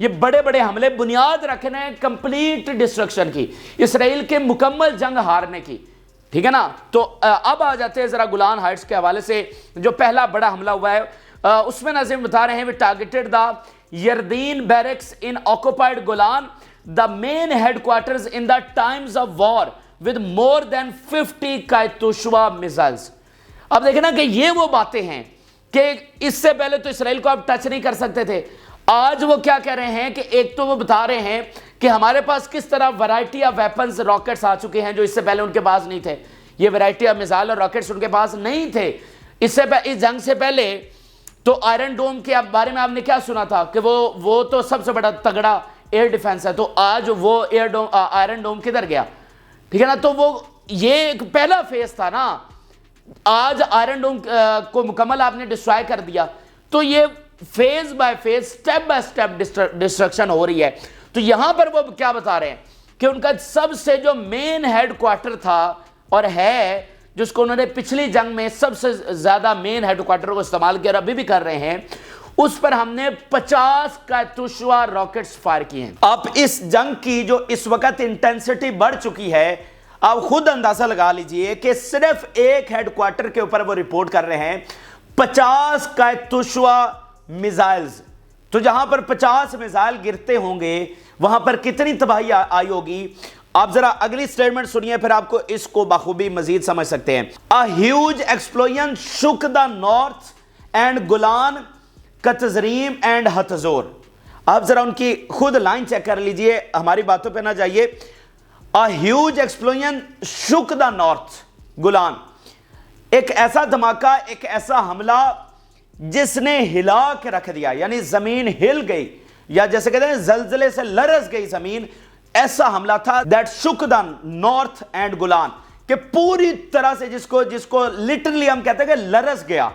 یہ بڑے بڑے حملے بنیاد رکھنے ہیں کمپلیٹ ڈسٹرکشن کی، اسرائیل کے مکمل جنگ ہارنے کی، ٹھیک ہے نا۔ تو اب آ جاتے ہیں ذرا گولان ہائٹس کے حوالے سے جو پہلا بڑا حملہ ہوا ہے، اس میں ناظرین بتا رہے ہیں we targeted the Yardeen barracks in occupied Golan, the main headquarters in the times of war with more than 50 Katyusha missiles۔ اب دیکھیں نا کہ یہ وہ باتیں ہیں کہ اس سے پہلے تو اسرائیل کو آپ ٹچ نہیں کر سکتے تھے، آج وہ کیا کہہ رہے ہیں کہ ایک تو وہ بتا رہے ہیں کہ ہمارے پاس کس طرح ورائٹی آف ویپنز راکٹس آ چکے ہیں جو اس سے پہلے ان کے پاس نہیں تھے، یہ ورائٹی آف میزائل اور راکٹس ان کے پاس نہیں تھے اس جنگ سے پہلے۔ تو آئرن ڈوم کے بارے میں آپ نے کیا سنا تھا کہ وہ تو سب سے بڑا تگڑا ایئر ڈیفنس ہے، تو آج وہ آئرن ڈوم کدھر گیا، ٹھیک ہے نا۔ تو وہ یہ ایک پہلا فیز تھا نا، آج آئرن ڈوم کو مکمل آپ نے ڈسٹرائے کر دیا، تو یہ phase by phase step by step destruction ہو رہی ہے۔ تو یہاں پر وہ کیا بتا رہے ہیں کہ ان کا سب سے جو مین ہیڈ کوارٹر تھا اور ہے، جس کو انہوں نے پچھلی جنگ میں سب سے زیادہ مین ہیڈ کوارٹر کو استعمال کیا اور ابھی بھی کر رہے ہیں، اس پر ہم نے 50 کاتیوشا راکٹس فائر کیے ہیں۔ اب اس جنگ کی جو اس وقت انٹینسٹی بڑھ چکی ہے، آپ خود اندازہ لگا لیجئے کہ صرف ایک ہیڈ کوارٹر کے اوپر وہ رپورٹ کر رہے ہیں 50 کاتیوشا میزائلز۔ تو جہاں پر 50 میزائل گرتے ہوں گے وہاں پر کتنی تباہی آئی ہوگی۔ آپ ذرا اگلی سٹیٹمنٹ سنیے، پھر آپ کو اس کو بخوبی مزید سمجھ سکتے ہیں۔ A huge explosion shook the north and Golan, Katzrim and Hatzor۔ آپ ذرا ان کی خود لائن چیک کر لیجئے، ہماری باتوں پہ نہ جائیے۔ A huge explosion shook the north Golan، ایک ایسا دھماکہ، ایک ایسا حملہ جس نے ہلا کے رکھ دیا، یعنی زمین ہل گئی، یا جیسے کہتے ہیں زلزلے سے لرز گئی زمین، ایسا حملہ تھا that shook the north and Golan، کہ پوری طرح سے جس کو literally ہم کہتے ہیں کہ لرز گیا،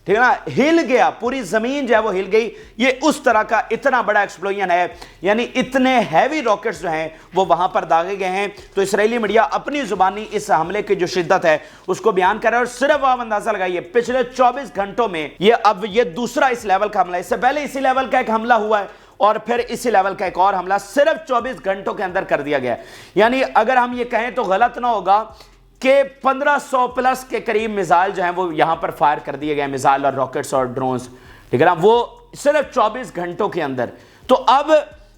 ٹھیک ہے نا، ہل گیا، پوری زمین جو ہے وہ ہل گئی۔ یہ اس طرح کا اتنا بڑا ایکسپلوژن ہے، یعنی اتنے ہیوی راکٹس جو ہیں وہ وہاں پر داغے گئے ہیں۔ تو اسرائیلی میڈیا اپنی زبانی اس حملے کی جو شدت ہے اس کو بیان کر رہا ہے، اور صرف آپ اندازہ لگائیے پچھلے 24 گھنٹوں میں یہ دوسرا اس لیول کا حملہ ہے۔ اس سے پہلے اسی لیول کا ایک حملہ ہوا ہے اور پھر اسی لیول کا ایک اور حملہ صرف 24 گھنٹوں کے اندر کر دیا گیا ہے۔ یعنی اگر ہم یہ کہیں تو غلط نہ ہوگا کہ 1500 پلس کے قریب میزائل جو ہیں وہ یہاں پر فائر کر دیے گئے، میزائل اور راکٹس اور ڈرونز، ٹھیک ہے نا، وہ صرف 24 گھنٹوں کے اندر۔ تو اب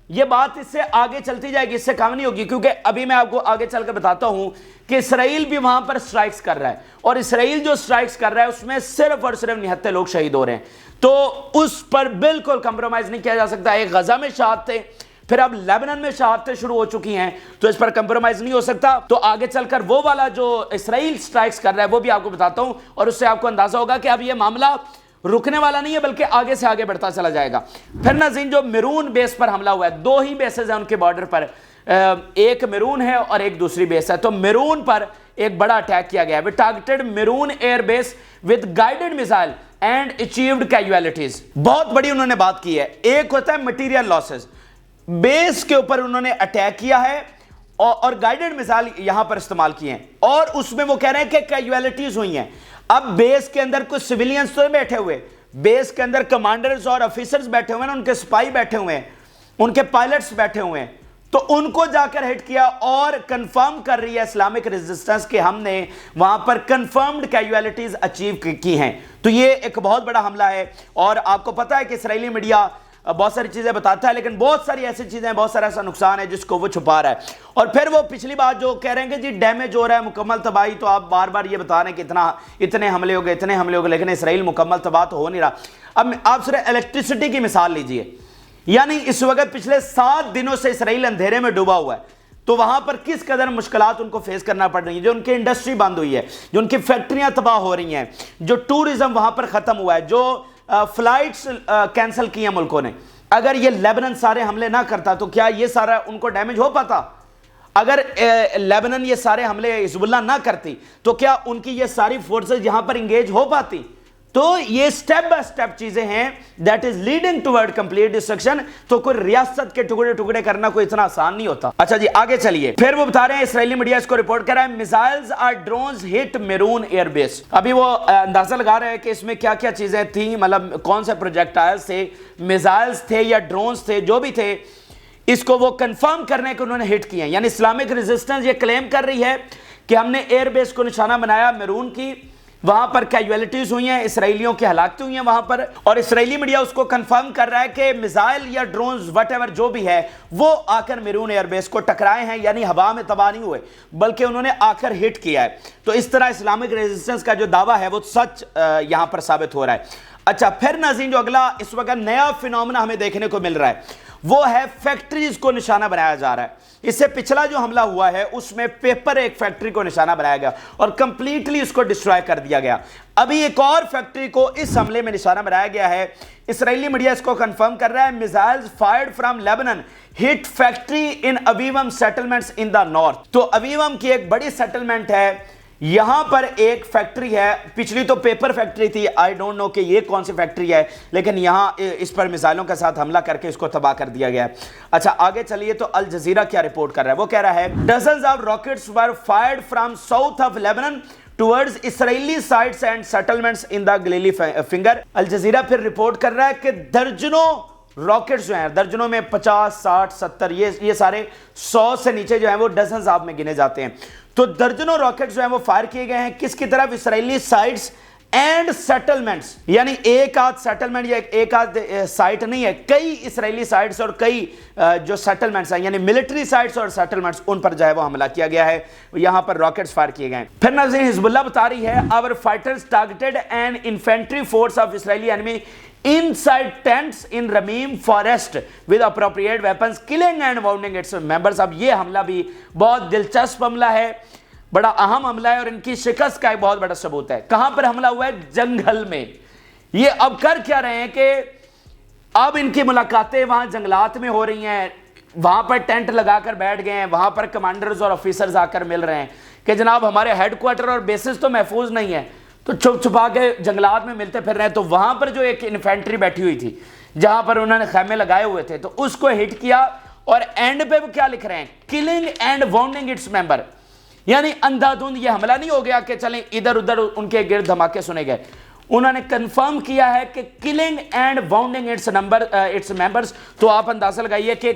یہ بات اس سے آگے چلتی جائے گی، اس سے کم نہیں ہوگی، کیونکہ ابھی میں آپ کو آگے چل کے بتاتا ہوں کہ اسرائیل بھی وہاں پر سٹرائکس کر رہا ہے، اور اسرائیل جو سٹرائکس کر رہا ہے اس میں صرف اور صرف 79 لوگ شہید ہو رہے ہیں۔ تو اس پر بالکل کمپرومائز نہیں کیا جا سکتا۔ ایک غزہ میں شہادت تھے، پھر اب لیبنن میں شہادتیں شروع ہو چکی ہیں، تو اس پر کمپرومائز نہیں ہو سکتا۔ تو آگے چل کر وہ والا جو اسرائیل سٹرائکس کر رہا ہے وہ بھی آپ کو بتاتا ہوں، اور اس سے آپ کو اندازہ ہوگا کہ اب یہ معاملہ رکنے والا نہیں ہے بلکہ آگے سے آگے بڑھتا چلا جائے گا۔ پھر ناظرین جو میرون بیس پر حملہ ہوا ہے، 2 ہی بیسز ہیں ان کے بارڈر پر، ایک میرون ہے اور ایک دوسری بیس ہے۔ تو میرون پر ایک بڑا اٹیک کیا گیا ہے۔ We targeted Meroon Air Base with guided missile and achieved casualties۔ بہت بڑی انہوں نے بات کی ہے۔ ایک ہوتا ہے material losses، بیس کے اوپر انہوں نے اٹیک کیا ہے اور گائیڈڈ میزائل یہاں پر استعمال کیے ہیں، اور اس میں وہ کہہ رہے ہیں کہ کیجویلٹیز ہوئی ہیں۔ اب بیس کے اندر کچھ سویلینز تو بیٹھے ہوئے، بیس کے اندر کمانڈرز اور آفیسرز بیٹھے ہوئے ہیں، ان کے سپائی بیٹھے ہوئے ہیں، ان کے پائلٹس بیٹھے ہوئے ہیں، تو ان کو جا کر ہٹ کیا، اور کنفرم کر رہی ہے اسلامک ریزسٹنس کہ ہم نے وہاں پر کنفرمڈ کیجویلٹیز اچیو کی ہیں۔ تو یہ ایک بہت بڑا حملہ ہے، اور آپ کو پتہ ہے کہ اسرائیلی میڈیا بہت ساری چیزیں بتاتا ہے، لیکن بہت ساری ایسی چیزیں ہیں، بہت سارا ایسا نقصان ہے جس کو وہ چھپا رہا ہے۔ اور پھر وہ پچھلی بات جو کہہ رہے ہیں کہ جی ڈیمیج ہو رہا ہے، مکمل تباہی، تو آپ بار بار یہ بتا رہے ہیں کہ اتنے حملے ہو گئے، لیکن اسرائیل مکمل تباہ تو ہو نہیں رہا۔ اب آپ صرف الیکٹریسٹی کی مثال لیجئے، یعنی اس وقت پچھلے 7 دنوں سے اسرائیل اندھیرے میں ڈوبا ہوا ہے، تو وہاں پر کس قدر مشکلات ان کو فیس کرنا پڑ رہی ہیں، جو ان کی انڈسٹری بند ہوئی ہے، جو ان کی فیکٹریاں تباہ ہو رہی ہیں، جو ٹورزم وہاں پر ختم ہوا ہے، جو فلائٹس کینسل کی ہیں ملکوں نے۔ اگر یہ لیبنن سارے حملے نہ کرتا تو کیا یہ سارا ان کو ڈیمیج ہو پاتا؟ اگر لیبنن یہ سارے حملے حزب اللہ نہ کرتی تو کیا ان کی یہ ساری فورسز یہاں پر انگیج ہو پاتی؟ تو یہ سٹیپ بائی سٹیپ چیزیں ہیں that is leading toward complete destruction. تو کوئی ریاست کے ٹکڑے ٹکڑے کرنا کوئی اتنا آسان نہیں ہوتا. اچھا جی آگے چلیے. پھر وہ بتا رہے ہیں اسرائیلی میڈیا اس کو رپورٹ کر رہا ہے missiles or drones hit Meron air base. ابھی وہ اندازہ لگا رہے ہیں کہ اس میں کیا کیا چیزیں تھیں, مطلب کون سے پروجیکٹائلز تھے, میزائلز تھے یا ڈرونز تھے, جو بھی تھے اس کو وہ کنفرم کرنے کو انہوں نے ہٹ کیے ہیں. یعنی اسلامک ریزسٹنس یہ کلیم کر رہی ہے کہ ہم نے ایئر بیس کو نشانہ بنایا میرون کی, وہاں پر کیجویلٹیز ہوئی ہیں, اسرائیلیوں کی ہلاکتیں ہوئی ہیں وہاں پر, اور اسرائیلی میڈیا اس کو کنفرم کر رہا ہے کہ میزائل یا ڈرونز وٹ ایور جو بھی ہے وہ آ کر میرون ایئر بیس کو ٹکرائے ہیں. یعنی ہوا میں تباہ نہیں ہوئے بلکہ انہوں نے آ کر ہٹ کیا ہے. تو اس طرح اسلامک ریزسٹنس کا جو دعویٰ ہے وہ سچ یہاں پر ثابت ہو رہا ہے. اچھا پھر ناظرین جو اگلا اس وقت نیا فینومنا ہمیں دیکھنے کو مل رہا ہے وہ ہے فیکٹریز کو نشانہ بنایا جا رہا ہے. اس سے پچھلا جو حملہ ہوا ہے اس میں پیپر ایک فیکٹری کو نشانہ بنایا گیا اور کمپلیٹلی اس کو ڈسٹرائے کر دیا گیا. ابھی ایک اور فیکٹری کو اس حملے میں نشانہ بنایا گیا ہے. اسرائیلی میڈیا اس کو کنفرم کر رہا ہے missiles fired from Lebanon hit factory in Avivim settlements in the north. تو اویوم کی ایک بڑی سیٹلمنٹ ہے, یہاں پر ایک فیکٹری ہے. پچھلی تو پیپر فیکٹری تھی, آئی ڈونٹ نو کہ یہ کون سی فیکٹری ہے, لیکن یہاں اس پر میزائلوں کے ساتھ حملہ کر کے اس کو تباہ کر دیا گیا ہے. اچھا آگے چلیے تو الجزیرہ کیا رپورٹ کر رہا ہے. وہ کہہ رہا ہے dozens of rockets were fired from south of Lebanon towards Israeli sites and settlements in the Galilee finger. Al Jazeera پھر رپورٹ کر رہا ہے کہ درجنوں راکٹس جو ہیں, درجنوں میں 50 60 70 یہ سارے 100 سے نیچے جو ہیں وہ ڈزنز آف میں گنے جاتے ہیں. تو درجنوں راکٹس جو ہیں وہ فائر کیے گئے ہیں کس کی طرف, اسرائیلی سائٹس اینڈ سیٹلمنٹس. یعنی ایک آدھ سیٹلمنٹ یا ایک آدھ سائٹ نہیں ہے, کئی اسرائیلی سائٹس اور کئی جو سیٹلمنٹس ہیں یعنی ملٹری سائٹس اور سیٹلمنٹس ان پر جو ہے وہ حملہ کیا گیا ہے, یہاں پر راکٹس فائر کیے گئے ہیں. پھر ناظرین حزب اللہ بتا رہی ہے our fighters targeted an infantry force of Israeli enemy inside tents in Ramim forest with appropriate weapons killing and wounding its members. اب یہ حملہ بھی بہت دلچسپ حملہ ہے, بڑا اہم حملہ ہے اور ان کی شکست کا ایک بہت بڑا ثبوت ہے. کہاں پر حملہ ہوا ہے, جنگل میں. یہ اب کر کیا رہے ہیں کہ اب ان کی ملاقاتیں وہاں جنگلات میں ہو رہی ہیں, وہاں پر ٹینٹ لگا کر بیٹھ گئے ہیں, وہاں پر کمانڈرز اور آفیسرز آ کر مل رہے ہیں کہ جناب ہمارے ہیڈ کوارٹر اور بیسز تو محفوظ نہیں ہیں, تو چھپ چھپا کے جنگلات میں ملتے پھر رہے ہیں. تو وہاں پر جو ایک انفینٹری بیٹھی ہوئی تھی جہاں پر انہوں نے خیمے لگائے ہوئے تھے, تو اس کو ہٹ کیا اور اینڈ پہ وہ کیا لکھ رہے ہیں, کلنگ اینڈ وانڈنگ اٹس ممبر. یعنی اندھا دھند یہ حملہ نہیں ہو گیا کہ چلیں ادھر ادھر ان کے گرد دھماکے سنے گئے, انہوں نے کنفرم کیا ہے کہ کلنگ اینڈ وانڈنگ اٹس ممبرز. تو آپ اندازہ لگائیے کہ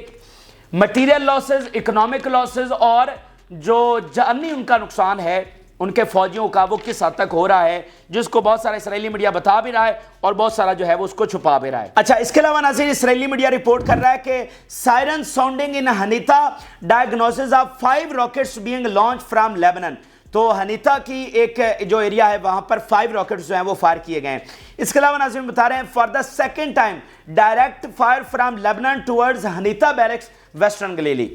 مٹیریل لاسز, اکنامک لاسز اور جو جانی ان کا نقصان ہے ان کے فوجیوں کا وہ کس حد تک ہو رہا ہے, جس کو بہت سارا اسرائیلی میڈیا بتا بھی رہا ہے اور بہت سارا جو ہے وہ اس کو چھپا بھی رہا ہے. اچھا اس کے علاوہ ناظرین اسرائیلی میڈیا رپورٹ کر رہا ہے کہ siren sounding in Hanita diagnosis of 5 rockets being launch from Lebanon. تو ہنیتا کی ایک جو ایریا ہے وہاں پر 5 راکٹس جو ہیں وہ فائر کیے گئے ہیں. اس کے علاوہ ناظرین بتا رہے ہیں for the second time direct fire from Lebanon towards Hanita barracks western Galilee.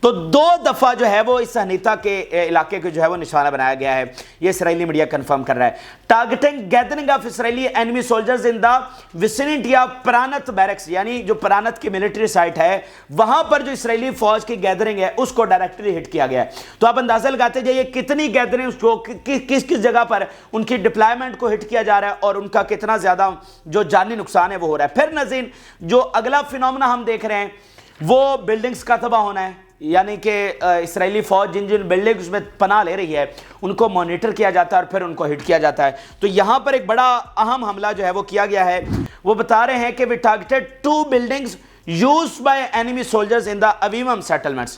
تو 2 دفعہ جو ہے وہ اس ہنیتا کے علاقے کو جو ہے وہ نشانہ بنایا گیا ہے, یہ اسرائیلی میڈیا کنفرم کر رہا ہے. Targeting gathering of Israeli enemy soldiers in the vicinity of Branit barracks, یعنی جو پرانت کی ملٹری سائٹ ہے وہاں پر جو اسرائیلی فوج کی گیدرنگ ہے اس کو ڈائریکٹلی ہٹ کیا گیا ہے. تو آپ اندازہ لگاتے جائیے کتنی گیدرنگ کو کس کس جگہ پر ان کی ڈپلائمنٹ کو ہٹ کیا جا رہا ہے اور ان کا کتنا زیادہ جو جانی نقصان ہے وہ ہو رہا ہے. پھر ناظرین جو اگلا فینومنا ہم دیکھ رہے ہیں وہ بلڈنگز کا تباہ ہونا ہے. یعنی کہ اسرائیلی فوج جن بلڈنگز میں پناہ لے رہی ہے ان کو مانیٹر کیا جاتا ہے اور پھر ان کو ہٹ کیا جاتا ہے. تو یہاں پر ایک بڑا اہم حملہ جو ہے وہ کیا گیا ہے. وہ بتا رہے ہیں کہ we targeted 2 buildings used by enemy soldiers in the Avivim settlements.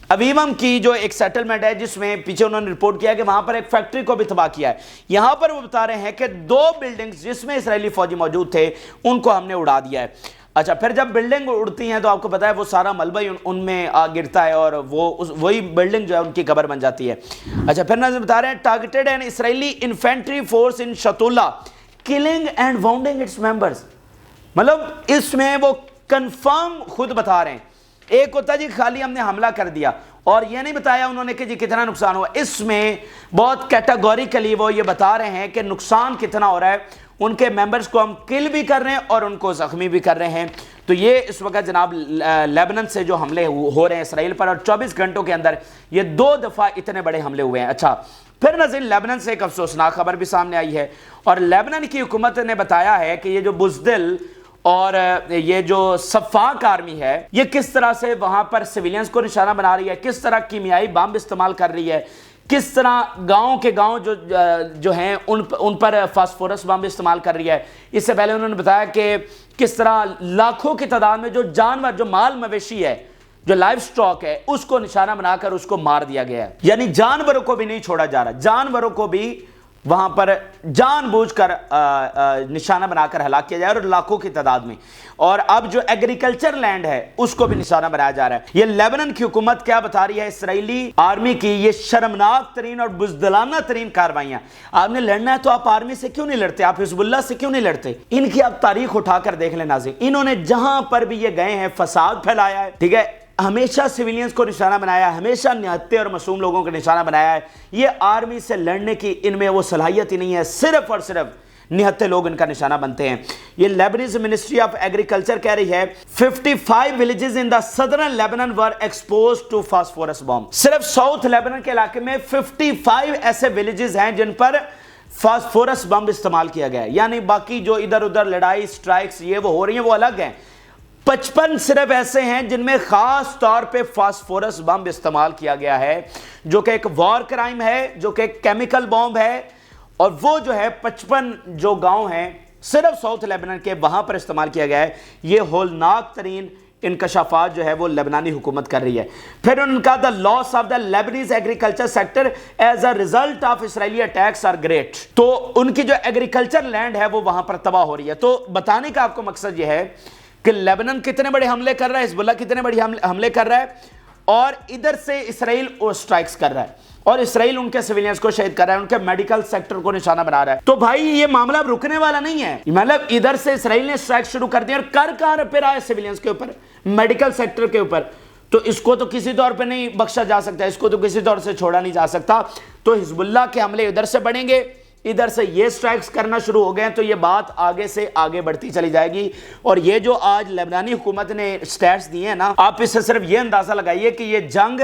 اویوم کی جو ایک سیٹلمنٹ ہے جس میں پیچھے انہوں نے رپورٹ کیا کہ وہاں پر ایک فیکٹری کو بھی تباہ کیا ہے. یہاں پر وہ بتا رہے ہیں کہ 2 بلڈنگز جس میں اسرائیلی فوجی موجود تھے ان کو ہم نے اڑا دیا ہے. اچھا پھر جب بلڈنگ اڑتی ہیں تو آپ کو پتا ہے وہ سارا ملبہ ان میں گرتا ہے اور وہی بلڈنگ جو ہے ان کی قبر بن جاتی ہے. اچھا پھر ناظرین بتا رہے ہیں targeted an Israeli infantry force in Shtula killing and wounding its members. مطلب اس میں وہ کنفرم خود بتا رہے ہیں. ایک ہوتا جی خالی ہم نے حملہ کر دیا اور یہ نہیں بتایا انہوں نے کہ جی کتنا نقصان ہوا. اس میں بہت کیٹاگوریکلی وہ یہ بتا رہے ہیں کہ نقصان کتنا ہو رہا ہے, ان کے ممبرز کو ہم کل بھی کر رہے ہیں اور ان کو زخمی بھی کر رہے ہیں. تو یہ اس وقت جناب لیبنن سے جو حملے ہو رہے ہیں اسرائیل پر، اور 24 گھنٹوں کے اندر یہ 2 دفعہ اتنے بڑے حملے ہوئے ہیں۔ اچھا پھر ناظرین لیبنن سے ایک افسوسناک خبر بھی سامنے آئی ہے، اور لیبنن کی حکومت نے بتایا ہے کہ یہ جو بزدل اور یہ جو صفاق آرمی ہے یہ کس طرح سے وہاں پر سیویلینز کو نشانہ بنا رہی ہے، کس طرح کیمیائی بم استعمال کر رہی ہے، کس طرح گاؤں کے گاؤں جو ہیں ان پر فاسفورس بم استعمال کر رہی ہے۔ اس سے پہلے انہوں نے بتایا کہ کس طرح لاکھوں کی تعداد میں جو جانور، جو مال مویشی ہے، جو لائف سٹاک ہے، اس کو نشانہ بنا کر اس کو مار دیا گیا ہے۔ یعنی جانوروں کو بھی نہیں چھوڑا جا رہا، جانوروں کو بھی وہاں پر جان بوجھ کر نشانہ بنا کر ہلاک کیا جائے، اور لاکھوں کی تعداد میں۔ اور اب جو ایگریکلچر لینڈ ہے اس کو بھی نشانہ بنایا جا رہا ہے۔ یہ لیبنن کی حکومت کیا بتا رہی ہے؟ اسرائیلی آرمی کی یہ شرمناک ترین اور بزدلانہ ترین کاروائیاں۔ آپ نے لڑنا ہے تو آپ آرمی سے کیوں نہیں لڑتے؟ آپ حزب اللہ سے کیوں نہیں لڑتے؟ ان کی آپ تاریخ اٹھا کر دیکھ لیں ناظرین، انہوں نے جہاں پر بھی یہ گئے ہیں فساد پھیلایا ہے، ٹھیک ہے، ہمیشہ سیویلینز کو نشانہ بنایا ہے، ہمیشہ نہتے اور معصوم لوگوں کو نشانہ بنایا ہے۔ یہ آرمی سے لڑنے کی ان میں وہ صلاحیت ہی نہیں ہے، صرف اور صرف نہتے لوگ ان کا نشانہ بنتے ہیں۔ یہ لیبنیز منسٹری آف ایگریکلچر کہہ رہی ہے 55 villages in the southern Lebanon were exposed to phosphorus bomb۔ صرف ساؤتھ لیبنن کے علاقے میں 55 ایسے villages ہیں جن پر فاسفورس بم استعمال کیا گیا ہے، یعنی باقی جو ادھر ادھر لڑائی سٹرائکس یہ وہ ہو رہی ہیں وہ الگ ہیں۔ 55 صرف ایسے ہیں جن میں خاص طور پہ فاسفورس بم استعمال کیا گیا ہے، جو کہ ایک وار کرائم ہے، جو کہ ایک کیمیکل بومب ہے، اور وہ جو ہے 55 جو گاؤں ہیں صرف ساؤتھ لیبنن کے وہاں پر استعمال کیا گیا ہے۔ یہ ہولناک ترین انکشافات جو ہے وہ لبنانی حکومت کر رہی ہے۔ پھر ان کا the loss of the Lebanese agriculture sector as a result of Israeli attacks are great۔ تو ان کی جو ایگریکلچر لینڈ ہے وہ وہاں پر تباہ ہو رہی ہے۔ تو بتانے کا آپ کو مقصد یہ ہے کہ لیبنن کتنے بڑے حملے کر رہا ہے، حزب اللہ کتنے بڑے حملے کر رہا ہے، اور ادھر سے اسرائیل سٹرائکس کر رہا ہے، اور اسرائیل ان کے سیویلینز کو شہید کر رہا ہے، ان کے میڈیکل سیکٹر کو نشانہ بنا رہا ہے۔ تو بھائی یہ معاملہ اب رکنے والا نہیں ہے، مطلب ادھر سے اسرائیل نے سٹرائک شروع کر دیا اور کر پھر آئے سیویلینز کے اوپر، میڈیکل سیکٹر کے اوپر۔ تو اس کو تو کسی طور پہ نہیں بخشا جا سکتا، اس کو تو کسی طور سے چھوڑا نہیں جا سکتا۔ تو حزب اللہ کے حملے ادھر سے بڑھیں گے، ادھر سے یہ سٹرائکس کرنا شروع ہو گئے، تو یہ بات آگے سے آگے بڑھتی چلی جائے گی۔ اور یہ جو آج لبنانی حکومت نے سٹیٹس دیے ہیں نا، آپ اس سے صرف یہ اندازہ لگائیے کہ یہ جنگ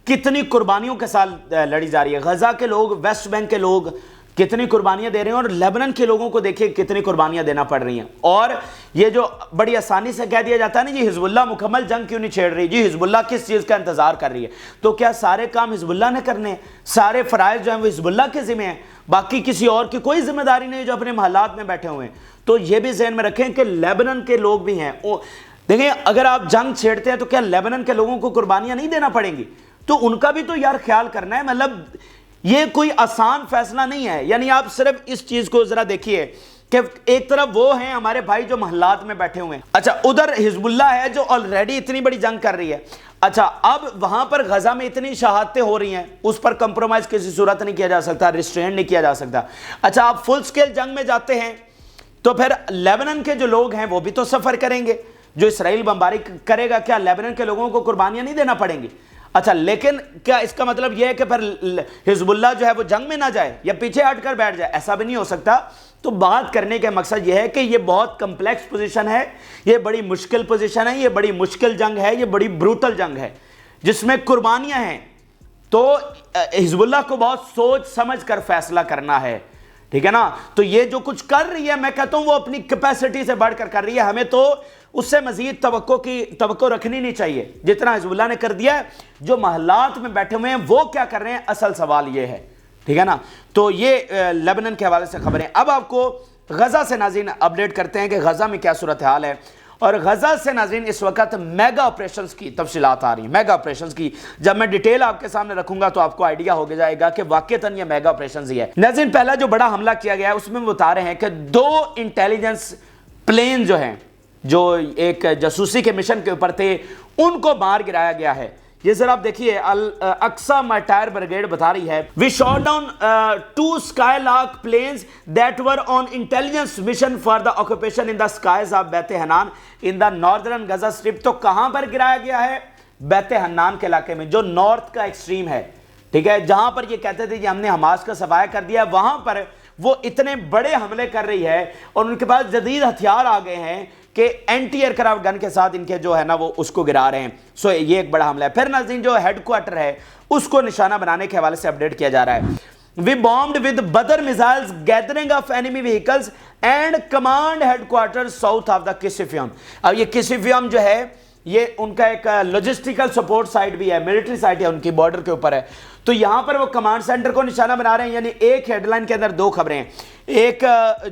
کتنی قربانیوں کے ساتھ لڑی جا رہی ہے۔ غزہ کے لوگ، ویسٹ بینک کے لوگ کتنی قربانیاں دے رہے ہیں، اور لیبنن کے لوگوں کو دیکھیں کتنی قربانیاں دینا پڑ رہی ہیں۔ اور یہ جو بڑی آسانی سے کہہ دیا جاتا ہے نا جی حزب اللہ مکمل جنگ کیوں نہیں چھیڑ رہی، جی حزب اللہ کس چیز کا انتظار کر رہی ہے؟ تو کیا سارے کام حزب اللہ نے کرنے ہیں؟ سارے فرائض جو ہیں وہ حزب اللہ کے ذمہ ہیں، باقی کسی اور کی کوئی ذمہ داری نہیں جو اپنے محلات میں بیٹھے ہوئے ہیں؟ تو یہ بھی ذہن میں رکھیں کہ لیبنن کے لوگ بھی ہیں۔ دیکھیں اگر آپ جنگ چھیڑتے ہیں تو کیا لیبنن کے لوگوں کو قربانیاں نہیں دینا پڑیں گی؟ تو ان کا بھی تو یار خیال کرنا ہے، مطلب یہ کوئی آسان فیصلہ نہیں ہے۔ یعنی آپ صرف اس چیز کو ذرا دیکھیے کہ ایک طرف وہ ہیں ہمارے بھائی جو محلات میں بیٹھے ہوئے ہیں، اچھا ادھر حزب اللہ ہے جو آلریڈی اتنی بڑی جنگ کر رہی ہے، اچھا اب وہاں پر غزہ میں اتنی شہادتیں ہو رہی ہیں، اس پر کمپرومائز کسی صورت نہیں کیا جا سکتا، ریسٹرین نہیں کیا جا سکتا۔ اچھا آپ فل سکیل جنگ میں جاتے ہیں تو پھر لیبنن کے جو لوگ ہیں وہ بھی تو سفر کریں گے، جو اسرائیل بمباری کرے گا، کیا لیبنن کے لوگوں کو قربانیاں نہیں دینا پڑیں گی؟ اچھا لیکن کیا اس کا مطلب یہ ہے کہ پھر حزب اللہ جو ہے وہ جنگ میں نہ جائے یا پیچھے ہٹ کر بیٹھ جائے؟ ایسا بھی نہیں ہو سکتا۔ تو بات کرنے کا مقصد یہ ہے کہ یہ بہت کمپلیکس پوزیشن ہے، یہ بڑی مشکل پوزیشن ہے، یہ بڑی مشکل جنگ ہے، یہ بڑی بروٹل جنگ ہے جس میں قربانیاں ہیں۔ تو حزب اللہ کو بہت سوچ سمجھ کر فیصلہ کرنا ہے، ٹھیک ہے نا؟ تو یہ جو کچھ کر رہی ہے میں کہتا ہوں وہ اپنی کیپیسٹی سے بڑھ کر کر رہی ہے، ہمیں تو اس سے مزید توقع رکھنی نہیں چاہیے جتنا حزب اللہ نے کر دیا ہے۔ جو محلات میں بیٹھے ہوئے ہیں وہ کیا کر رہے ہیں، اصل سوال یہ ہے، ٹھیک ہے نا؟ تو یہ لیبنن کے حوالے سے خبریں۔ اب آپ کو غزہ سے ناظرین اپڈیٹ کرتے ہیں کہ غزہ میں کیا صورتحال ہے، اور غزہ سے ناظرین اس وقت میگا آپریشنز کی تفصیلات آ رہی ہیں، میگا آپریشنز کی۔ جب میں ڈیٹیل آپ کے سامنے رکھوں گا تو آپ کو آئیڈیا ہو جائے گا کہ واقعتاً یہ میگا آپریشنز ہی ہے۔ ناظرین پہلا جو بڑا حملہ کیا گیا ہے اس میں بتا رہے ہیں کہ 2 انٹیلیجنس پلین جو ہیں، جو ایک جاسوسی کے مشن کے اوپر تھے، ان کو مار گرایا گیا ہے۔ یہ ذرا آپ دیکھیے، الاقصی مرٹائر بریگیڈ بتا رہی ہے we shot down 2 Skylark planes that were on intelligence mission for the occupation in the skies of بیت Hanan in the northern Gaza Strip۔ تو کہاں پر گرایا گیا ہے؟ بیت حنان کے علاقے میں، جو نارتھ کا ایکسٹریم ہے، ٹھیک ہے، جہاں پر یہ کہتے تھے کہ ہم نے حماس کا صفایا کر دیا، وہاں پر وہ اتنے بڑے حملے کر رہی ہے اور ان کے پاس جدید ہتھیار آ گئے ہیں کہ اینٹی ایئر کرافٹ گن کے ساتھ ان کے جو ہے نا وہ اس کو گرا رہے ہیں. سو یہ ایک بڑا حملہ ہے. پھر ناظرین جو ہیڈ کوارٹر ہے اس کو نشانہ بنانے کے حوالے سے اپڈیٹ کیا جا رہا ہے. We bombed with Badr missiles gathering of enemy vehicles and command headquarters south of the Kisifyam. اب یہ کسیفیم جو ہے یہ ان کا ایک لوجسٹیکل سپورٹ سائٹ بھی ہے, ملٹری سائٹ ہے, ان کی بارڈر کے اوپر ہے. تو یہاں پر وہ کمانڈ سینٹر کو نشانہ بنا رہے ہیں. یعنی ایک ہیڈ لائن کے اندر دو خبریں ہیں, ایک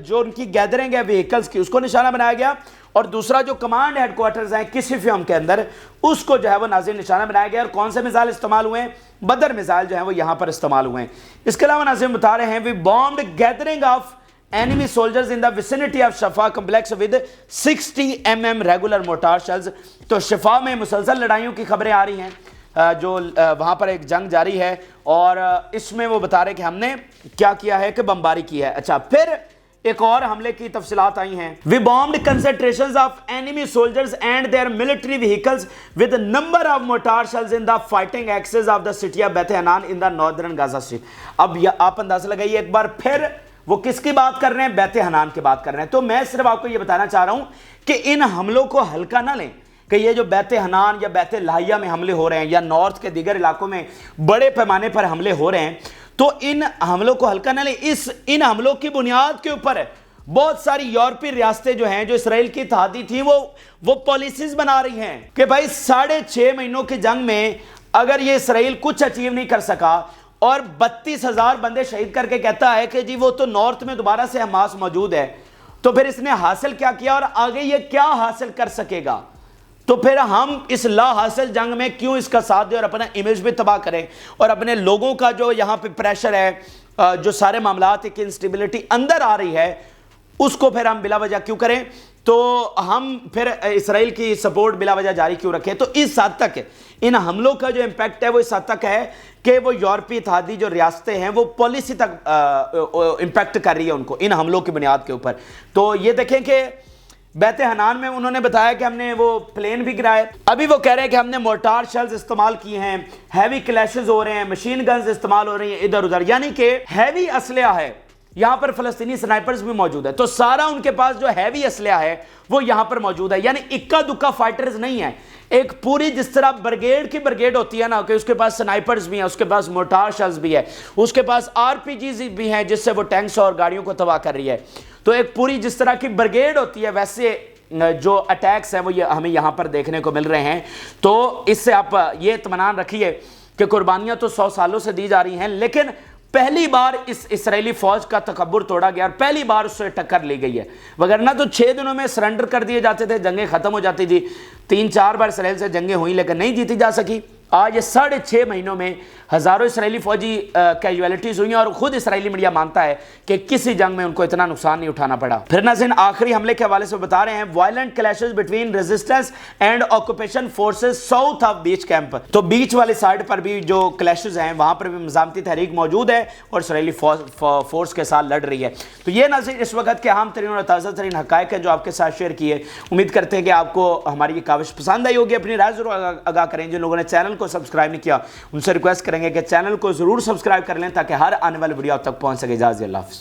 جو ان کی گیدرنگ ہے وہیکلز کی اس کو نشانہ بنایا گیا, اور دوسرا جو کمانڈ ہیڈ کوارٹرز ہیں کسیفیم کے اندر اس کو جو ہے وہ ناظرین نشانہ بنایا گیا. اور کون سے میزائل استعمال ہوئے ہیں؟ بدر میزائل جو ہیں وہ یہاں پر استعمال ہوئے ہیں. اس کے علاوہ ناظرین بتا رہے ہیں we bombed gathering of enemy soldiers in the vicinity of شفا complex with 60 mm regular mortar shells. تو شفا میں مسلسل لڑائیوں کی خبریں آ رہی ہیں, جو وہاں پر ایک جنگ جاری ہے, اور اس میں وہ بتا رہے کہ ہم نے کیا کیا ہے کہ بمباری کی ہے. اچھا, پھر ایک اور حملے کی تفصیلات آئی ہیں. We bombed concentrations of enemy soldiers and their military vehicles with a number of mortar shells in the fighting axis of the city of Beth Hanan in the northern Gaza Strip. اب آپ اندازہ لگائیے ایک بار پھر وہ کس کی بات کر رہے ہیں؟ بیت حنان کی بات کر رہے ہیں. تو میں صرف آپ کو یہ بتانا چاہ رہا ہوں کہ ان حملوں کو ہلکا نہ لیں, کہ یہ جو بیت حنان یا بیت لاہیہ میں حملے ہو رہے ہیں یا نارتھ کے دیگر علاقوں میں بڑے پیمانے پر حملے ہو رہے ہیں, تو ان حملوں کو ہلکا نہ لیں. ان حملوں کی بنیاد کے اوپر بہت ساری یورپی ریاستیں جو ہیں جو اسرائیل کی اتحادی تھیں وہ پالیسیز بنا رہی ہیں کہ بھائی 6.5 مہینوں کی جنگ میں اگر یہ اسرائیل کچھ اچیو نہیں کر سکا اور 32,000 بندے شہید کر کے کہتا ہے کہ جی وہ تو نارتھ میں دوبارہ سے حماس موجود ہے, تو پھر اس نے حاصل کیا کیا اور آگے یہ کیا حاصل کر سکے گا؟ تو پھر ہم اس لا حاصل جنگ میں کیوں اس کا ساتھ دیں اور اپنا امیج بھی تباہ کریں, اور اپنے لوگوں کا جو یہاں پہ پریشر ہے, جو سارے معاملات ایک انسٹیبلٹی اندر آ رہی ہے, اس کو پھر ہم بلا وجہ کیوں کریں؟ تو ہم پھر اسرائیل کی سپورٹ بلا وجہ جاری کیوں رکھیں؟ تو اس حد تک ان حملوں کا جو امپیکٹ ہے وہ اس حد تک ہے کہ وہ یورپی اتحادی جو ریاستیں ہیں وہ پالیسی تک امپیکٹ کر رہی ہے ان کو ان حملوں کی بنیاد کے اوپر. تو یہ دیکھیں کہ بیت حنان میں انہوں نے بتایا کہ ہم نے وہ پلین بھی گرائے, ابھی وہ کہہ رہے ہیں کہ ہم نے مورٹار شیلز استعمال کیے ہیں, ہیوی کلیشز ہو رہے ہیں, مشین گنز استعمال ہو رہی ہیں ادھر ادھر, یعنی کہ ہیوی اسلحہ ہے. یہاں پر فلسطینی سنائپرز بھی موجود ہے, تو سارا ان کے پاس جو ہیوی اسلحہ ہے وہ یہاں پر موجود ہے. یعنی اکا دکا فائٹرز نہیں ہیں, ایک پوری جس طرح برگیڈ کی برگیڈ ہوتی ہے نا, کہ اس کے پاس سنائپرز بھی ہیں, اس کے پاس مورٹار شیلز بھی ہے, اس کے پاس RPG بھی ہیں جس سے وہ ٹینکس اور گاڑیوں کو تباہ کر رہی ہے. تو ایک پوری جس طرح کی برگیڈ ہوتی ہے ویسے جو اٹیکس ہیں وہ ہمیں یہاں پر دیکھنے کو مل رہے ہیں. تو اس سے آپ یہ اطمینان رکھیے کہ قربانیاں تو 100 سالوں سے دی جا رہی ہیں, لیکن پہلی بار اس اسرائیلی فوج کا تکبر توڑا گیا اور پہلی بار اس سے ٹکر لی گئی ہے. وگرنہ تو 6 دنوں میں سرنڈر کر دیے جاتے تھے, جنگیں ختم ہو جاتی تھی. 3-4 بار اسرائیل سے جنگیں ہوئیں لیکن نہیں جیتی جا سکی. آج یہ 6.5 مہینوں میں ہزاروں اسرائیلی فوجی کیجویلٹیز ہوئی ہیں, اور خود اسرائیلی میڈیا مانتا ہے کہ کسی جنگ میں ان کو اتنا نقصان نہیں اٹھانا پڑا. پھر ناظرین آخری حملے کے حوالے سے بتا رہے ہیں violent clashes between resistance and occupation forces south of beach camp. تو بیچ والی سائڈ پر بھی جو کلیشز ہیں وہاں پر بھی مزاحمتی تحریک موجود ہے اور اسرائیلی فورس کے ساتھ لڑ رہی ہے. تو یہ ناظرین اس وقت کے اہم ترین اور تازہ ترین حقائق ہیں جو آپ کے ساتھ شیئر کیے. امید کرتے ہیں کہ آپ کو ہماری یہ کاوش پسند آئی ہوگی. اپنی رائے ضرور آگاہ کریں. جن لوگوں نے چینل کو سبسکرائب نہیں کیا ان سے ریکویسٹ کریں گے کہ چینل کو ضرور سبسکرائب کر لیں تاکہ ہر آنے والی ویڈیو آپ تک پہنچ سکے. اجازت اللہ حافظ.